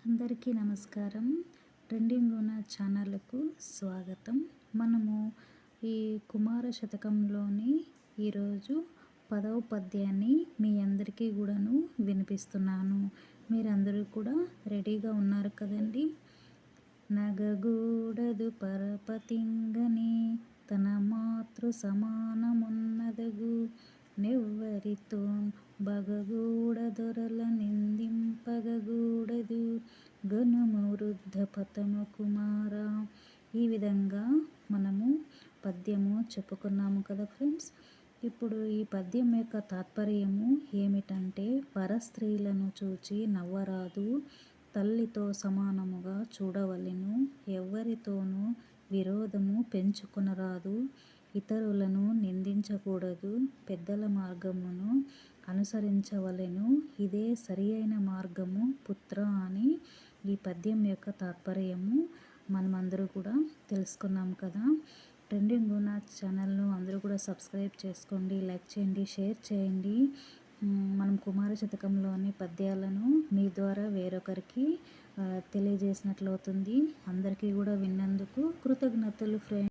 అందరికీ నమస్కారం. ట్రెండింగ్ ఉన్న ఛానల్కు స్వాగతం. మనము ఈ కుమార శతకంలోని ఈరోజు 10వ పద్యాన్ని మీ అందరికీ కూడాను వినిపిస్తున్నాను. మీరందరూ కూడా రెడీగా ఉన్నారు కదండి. నగగూడదు పరపతింగని తన మాతృ సమానమున్నదగు నెవ్వరితోన్ బగగూడదొరల నిందింపగగూడదు గనుము వృద్ధ పతము కుమార. ఈ విధంగా మనము పద్యము చెప్పుకున్నాము కదా ఫ్రెండ్స్. ఇప్పుడు ఈ పద్యం యొక్క తాత్పర్యము ఏమిటంటే, పరస్త్రీలను చూచి నవ్వరాదు, తల్లితో సమానముగా చూడవలెను, ఎవ్వరితోనూ విరోధము పెంచుకొనరాదు, ఇతరులను నిందించకూడదు, పెద్దల మార్గమును అనుసరించవలెను, ఇదే సరి అయిన మార్గము పుత్ర అని ఈ పద్యం యొక్క తాత్పర్యము మనమందరూ కూడా తెలుసుకున్నాం కదా. ట్రెండింగ్ ఉన్న ఛానల్ను అందరూ కూడా సబ్స్క్రైబ్ చేసుకోండి, లైక్ చేయండి, షేర్ చేయండి. మనం కుమార శతకంలోని పద్యాలను మీ ద్వారా వేరొకరికి తెలియజేసినట్లవుతుంది. అందరికీ కూడా విన్నందుకు కృతజ్ఞతలు ఫ్రెండ్స్.